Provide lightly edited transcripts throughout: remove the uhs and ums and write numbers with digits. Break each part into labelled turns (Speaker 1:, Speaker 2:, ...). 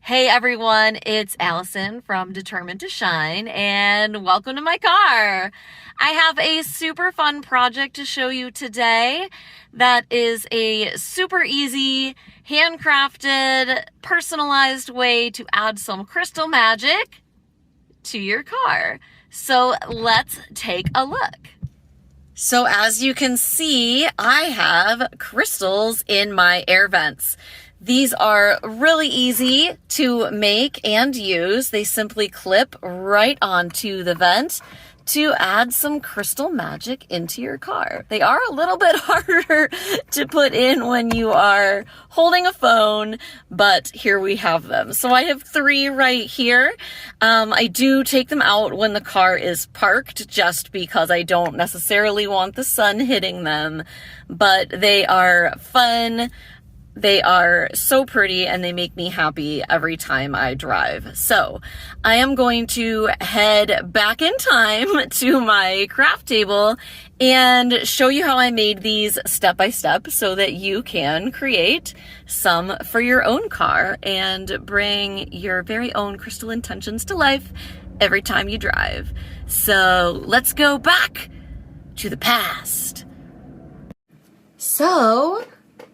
Speaker 1: Hey everyone, it's Allison from Determined to Shine, and welcome to my car. I have a super fun project to show you today that is a super easy, handcrafted, personalized way to add some crystal magic to your car. So let's take a look. So as you can see, I have crystals in my air vents. These are really easy to make and use. They simply clip right onto the vent to add some crystal magic into your car. They are a little bit harder to put in when you are holding a phone, but here we have them. So I have 3 right here. I do take them out when the car is parked just because I don't necessarily want the sun hitting them, but they are fun. They are so pretty and they make me happy every time I drive. So I am going to head back in time to my craft table and show you how I made these step by step so that you can create some for your own car and bring your very own crystal intentions to life every time you drive. So let's go back to the past.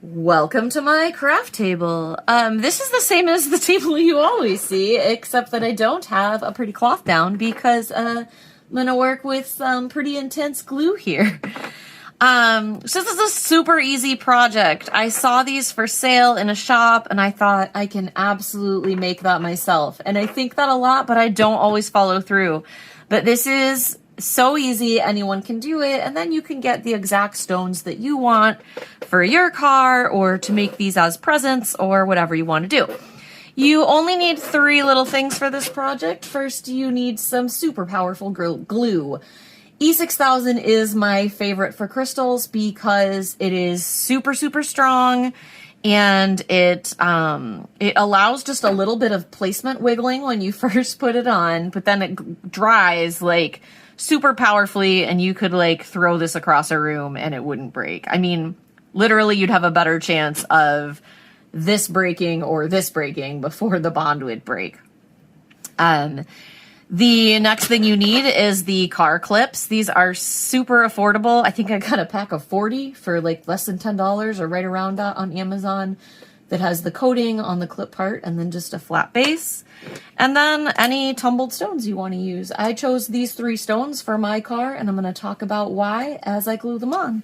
Speaker 1: Welcome to my craft table. This is the same as the table you always see, except that I don't have a pretty cloth down because I'm gonna work with some pretty intense glue here. So this is a super easy project. I saw these for sale in a shop and I thought I can absolutely make that myself. And I think that a lot, but I don't always follow through. But this is so easy, anyone can do it, and then you can get the exact stones that you want for your car or to make these as presents or whatever you want to do. You only need 3 little things for this project. First, you need some super powerful glue. E6000 is my favorite for crystals because it is super strong and it allows just a little bit of placement wiggling when you first put it on, but then it dries like super powerfully and you could like throw this across a room and it wouldn't break. I mean, literally you'd have a better chance of this breaking or this breaking before the bond would break. The next thing you need is the car clips. These are super affordable. I think I got a pack of 40 for like less than $10 or right around that on Amazon. That has the coating on the clip part and then just a flat base. And then any tumbled stones you want to use. I chose these 3 stones for my car and I'm going to talk about why as I glue them on.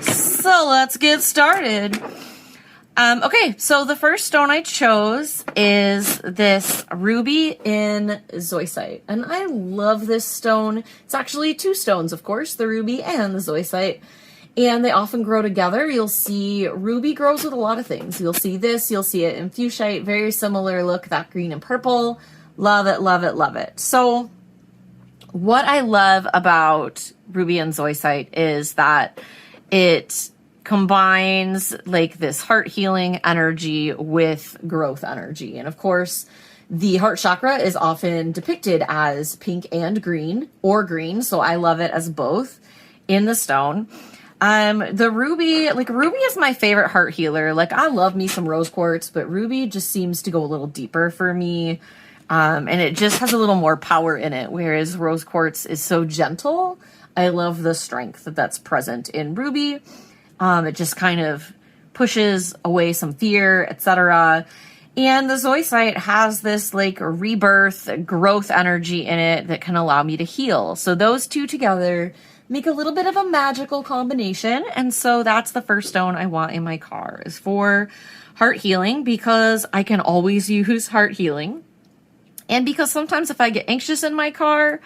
Speaker 1: So let's get started. Okay, so the first stone I chose is this ruby in Zoisite. And I love this stone. It's actually 2 stones, of course, the ruby and the Zoisite. And they often grow together. You'll see ruby grows with a lot of things. You'll see this, you'll see it in fuchsite, very similar look, that green and purple. Love it, love it, love it. So what I love about ruby and Zoisite is that it combines like this heart healing energy with growth energy. And of course, the heart chakra is often depicted as pink and green or green. So I love it as both in the stone. The ruby, ruby is my favorite heart healer. Like I love me some rose quartz, but ruby just seems to go a little deeper for me. And it just has a little more power in it. Whereas rose quartz is so gentle. I love the strength that's present in ruby. It just kind of pushes away some fear, etc. And the Zoisite has this like rebirth, growth energy in it that can allow me to heal. So those 2 together make a little bit of a magical combination. And so that's the first stone I want in my car is for heart healing because I can always use heart healing. And because sometimes if I get anxious in my car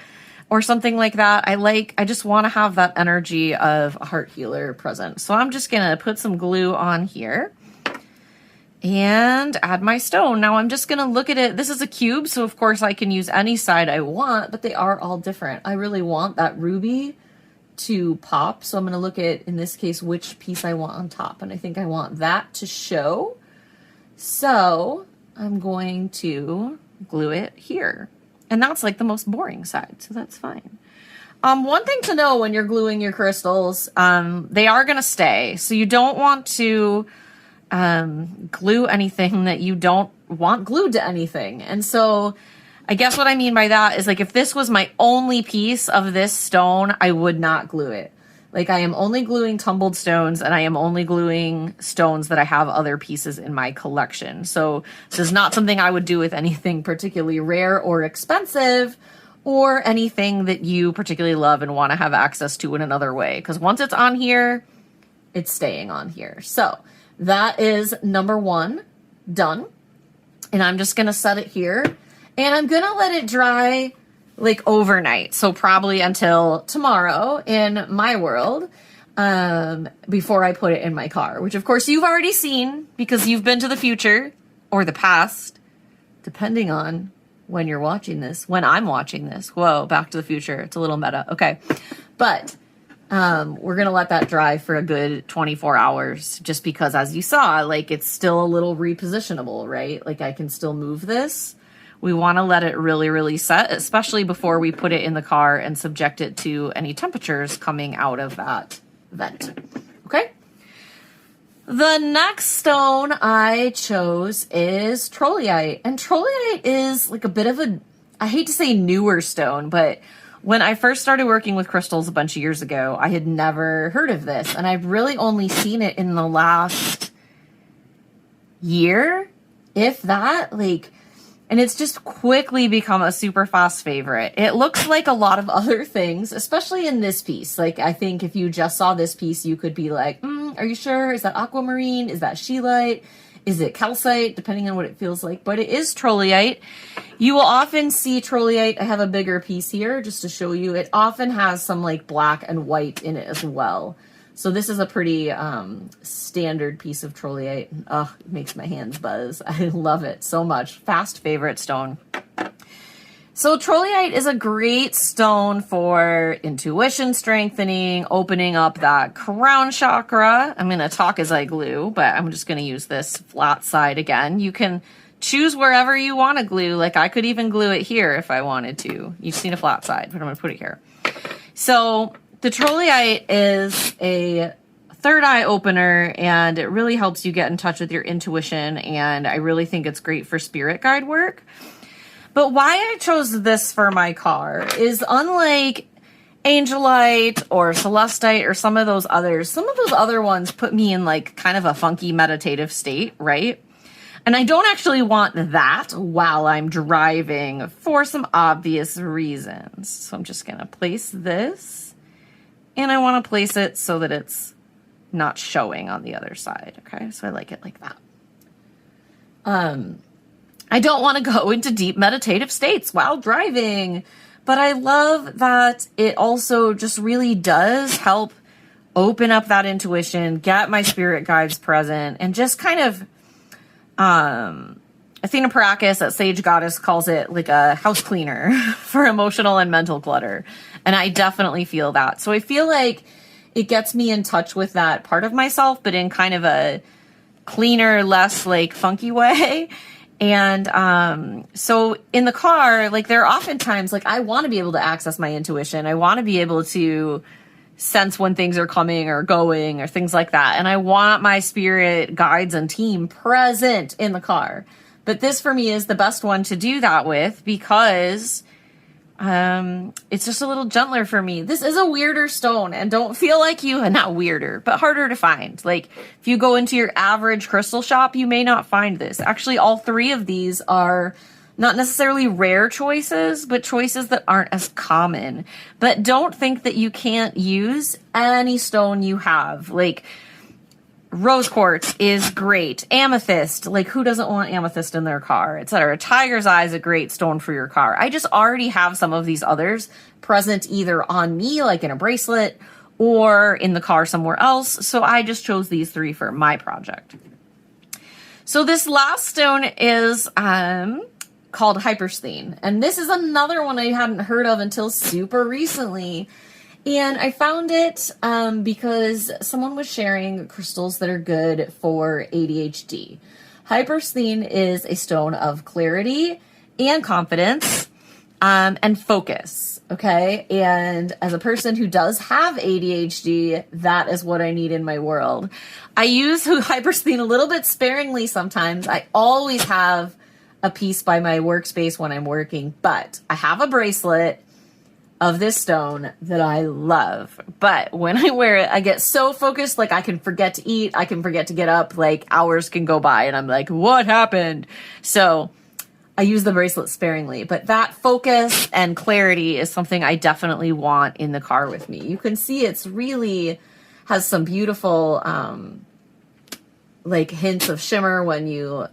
Speaker 1: or something like that, I just want to have that energy of a heart healer present. So I'm just going to put some glue on here and add my stone. Now I'm just going to look at it. This is a cube, so of course I can use any side I want, but they are all different. I really want that ruby to pop. So I'm going to look at, in this case, which piece I want on top. And I think I want that to show. So I'm going to glue it here. And that's like the most boring side. So that's fine. One thing to know when you're gluing your crystals, they are going to stay. So you don't want to glue anything that you don't want glued to anything. And so I guess what I mean by that is like, if this was my only piece of this stone, I would not glue it. Like I am only gluing tumbled stones, and I am only gluing stones that I have other pieces in my collection. So this is not something I would do with anything particularly rare or expensive, or anything that you particularly love and want to have access to in another way. Because once it's on here, it's staying on here. So that is number 1 done. And I'm just going to set it here. And I'm going to let it dry like overnight. So probably until tomorrow in my world, before I put it in my car, which of course you've already seen because you've been to the future or the past, depending on when you're watching this, when I'm watching this. Whoa, Back to the Future. It's a little meta. Okay. But we're going to let that dry for a good 24 hours just because, as you saw, like it's still a little repositionable, right? Like I can still move this. We want to let it really, really set, especially before we put it in the car and subject it to any temperatures coming out of that vent. Okay. The next stone I chose is Trolleite. And Trolleite is like a bit of a, I hate to say newer stone, but when I first started working with crystals a bunch of years ago, I had never heard of this. And I've really only seen it in the last year, if that, like, and it's just quickly become a super fast favorite. It looks like a lot of other things, especially in this piece. Like, I think if you just saw this piece, you could be like, are you sure? Is that aquamarine? Is that scheelite? Is it calcite? Depending on what it feels like. But it is Trolleite. You will often see Trolleite. I have a bigger piece here just to show you. It often has some like black and white in it as well. So this is a pretty standard piece of Trolleite. Oh, it makes my hands buzz. I love it so much. Fast favorite stone. So Trolleite is a great stone for intuition strengthening, opening up that crown chakra. I'm going to talk as I glue, but I'm just going to use this flat side again. You can choose wherever you want to glue. Like I could even glue it here if I wanted to. You've seen a flat side, but I'm going to put it here. So the Trolleite is a third eye opener, and it really helps you get in touch with your intuition, and I really think it's great for spirit guide work. But why I chose this for my car is, unlike Angelite or Celestite or some of those other ones put me in like kind of a funky meditative state, right? And I don't actually want that while I'm driving for some obvious reasons. So I'm just going to place this. And I want to place it so that it's not showing on the other side. Okay, so I like it like that. I don't want to go into deep meditative states while driving, but I love that it also just really does help open up that intuition, get my spirit guides present, and just kind of, Athena Paracus, that sage goddess, calls it like a house cleaner for emotional and mental clutter. And I definitely feel that. So I feel like it gets me in touch with that part of myself, but in kind of a cleaner, less like funky way. And so in the car, like there are often times like I want to be able to access my intuition. I want to be able to sense when things are coming or going or things like that. And I want my spirit guides and team present in the car. But this for me is the best one to do that with because it's just a little gentler for me. This is a weirder stone, and don't feel like not weirder, but harder to find. Like if you go into your average crystal shop, you may not find this. Actually, all three of these are not necessarily rare choices, but choices that aren't as common. But don't think that you can't use any stone you have. Like rose quartz is great. Amethyst, like who doesn't want amethyst in their car, etc. Tiger's eye is a great stone for your car. I just already have some of these others present either on me, like in a bracelet, or in the car somewhere else. So I just chose these three for my project. So this last stone is called Hypersthene. And this is another one I hadn't heard of until super recently. And I found it because someone was sharing crystals that are good for ADHD. Hypersthene is a stone of clarity and confidence and focus, okay? And as a person who does have ADHD, that is what I need in my world. I use Hypersthene a little bit sparingly sometimes. I always have a piece by my workspace when I'm working, but I have a bracelet of this stone that I love. But when I wear it, I get so focused, like I can forget to eat, I can forget to get up, like hours can go by and I'm like, what happened? So I use the bracelet sparingly, but that focus and clarity is something I definitely want in the car with me. You can see it's really has some beautiful like hints of shimmer when you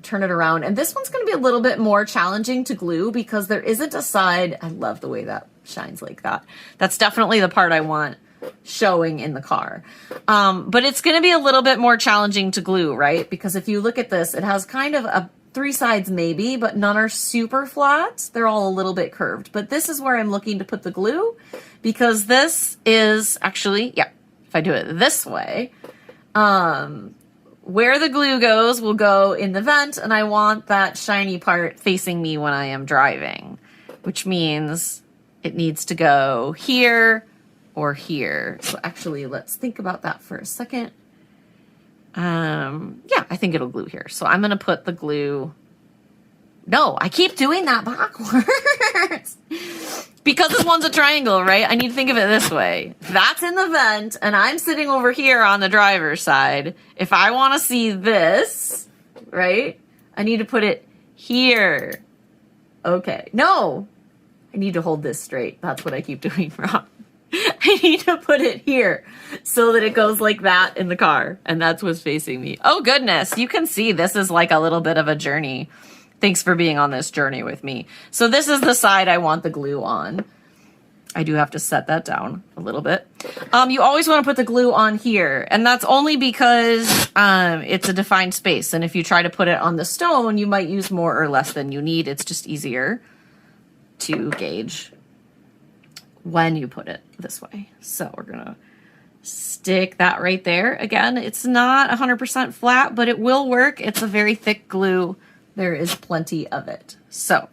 Speaker 1: turn it around. And this one's going to be a little bit more challenging to glue because there isn't a side. I love the way that shines like that. That's definitely the part I want showing in the car. But it's going to be a little bit more challenging to glue, right? Because if you look at this, it has kind of a 3 sides maybe, but none are super flat. They're all a little bit curved. But this is where I'm looking to put the glue because this is actually, yeah, if I do it this way, where the glue goes will go in the vent, and I want that shiny part facing me when I am driving, which means it needs to go here or here. So actually, let's think about that for a second. Yeah, I think it'll glue here. So I'm going to put the glue. No, I keep doing that backwards. Because this one's a triangle, right? I need to think of it this way. That's in the vent, and I'm sitting over here on the driver's side. If I want to see this, right, I need to put it here. Okay. No, I need to hold this straight. That's what I keep doing wrong. I need to put it here so that it goes like that in the car, and that's what's facing me. Oh, goodness. You can see this is like a little bit of a journey. Thanks for being on this journey with me. So this is the side I want the glue on. I do have to set that down a little bit. You always want to put the glue on here, and that's only because it's a defined space. And if you try to put it on the stone, you might use more or less than you need. It's just easier to gauge when you put it this way. So we're going to stick that right there. Again, it's not 100% flat, but it will work. It's a very thick glue. There is plenty of it. So,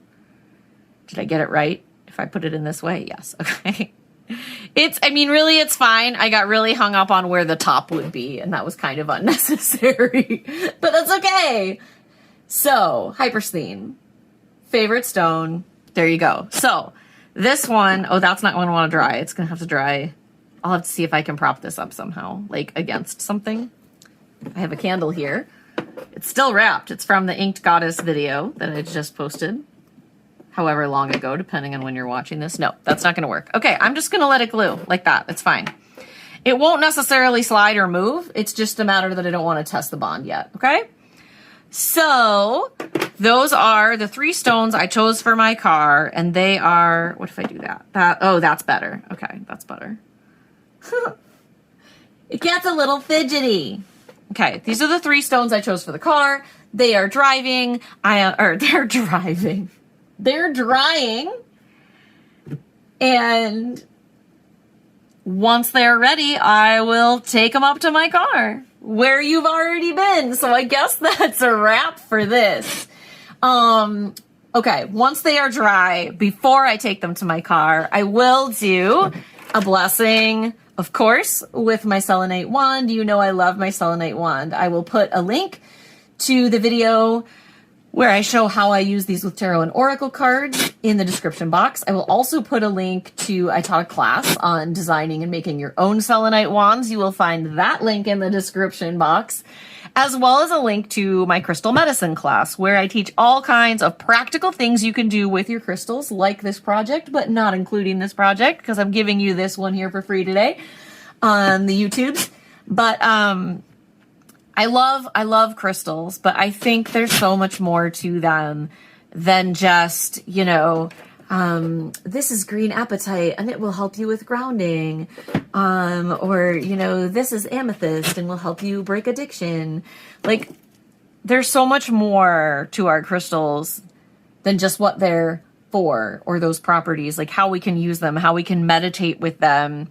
Speaker 1: did I get it right? If I put it in this way? Yes. Okay. I mean, really, it's fine. I got really hung up on where the top would be, and that was kind of unnecessary. But that's okay. So, Hypersthene. Favorite stone. There you go. So, this one, oh, that's not going to want to dry. It's going to have to dry. I'll have to see if I can prop this up somehow, like against something. I have a candle here. It's still wrapped. It's from the Inked Goddess video that I just posted however long ago, depending on when you're watching this. No, that's not going to work. Okay, I'm just going to let it glue like that. It's fine. It won't necessarily slide or move. It's just a matter that I don't want to test the bond yet, okay? So those are the 3 stones I chose for my car, and they are, what if I do that? Oh, that's better. Okay, that's better. It gets a little fidgety. Okay, these are the 3 stones I chose for the car. They are driving. They're driving. They're drying. And once they're ready, I will take them up to my car where you've already been. So I guess that's a wrap for this. Okay, once they are dry, before I take them to my car, I will do a blessing, of course, with my Selenite Wand. You know I love my Selenite Wand. I will put a link to the video where I show how I use these with tarot and oracle cards in the description box. I will also put a link to, I taught a class on designing and making your own selenite wands. You will find that link in the description box, as well as a link to my crystal medicine class, where I teach all kinds of practical things you can do with your crystals, like this project, but not including this project, because I'm giving you this one here for free today on the YouTubes. But I love crystals, but I think there's so much more to them than just, you know, this is green apatite and it will help you with grounding. Or, you know, this is amethyst and will help you break addiction. Like, there's so much more to our crystals than just what they're for or those properties, like how we can use them, how we can meditate with them,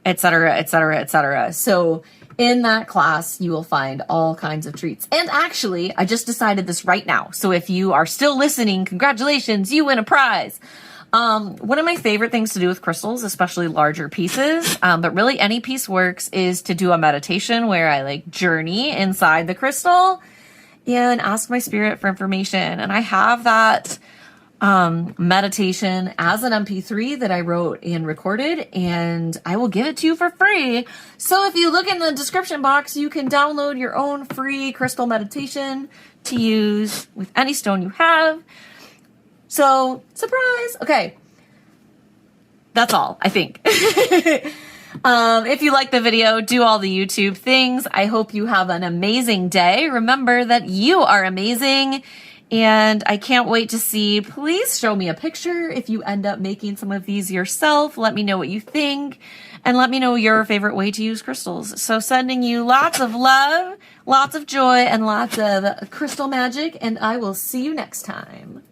Speaker 1: etc., etc., etc. So in that class, you will find all kinds of treats. And actually, I just decided this right now. So if you are still listening, congratulations, you win a prize. One of my favorite things to do with crystals, especially larger pieces, but really any piece works, is to do a meditation where I like journey inside the crystal and ask my spirit for information. And I have that meditation as an MP3 that I wrote and recorded, and I will give it to you for free. So if you look in the description box, you can download your own free crystal meditation to use with any stone you have. So, surprise! Okay. That's all, I think. If you like the video, do all the YouTube things. I hope you have an amazing day. Remember that you are amazing. And I can't wait to see. Please show me a picture if you end up making some of these yourself. Let me know what you think. And let me know your favorite way to use crystals. So sending you lots of love, lots of joy, and lots of crystal magic. And I will see you next time.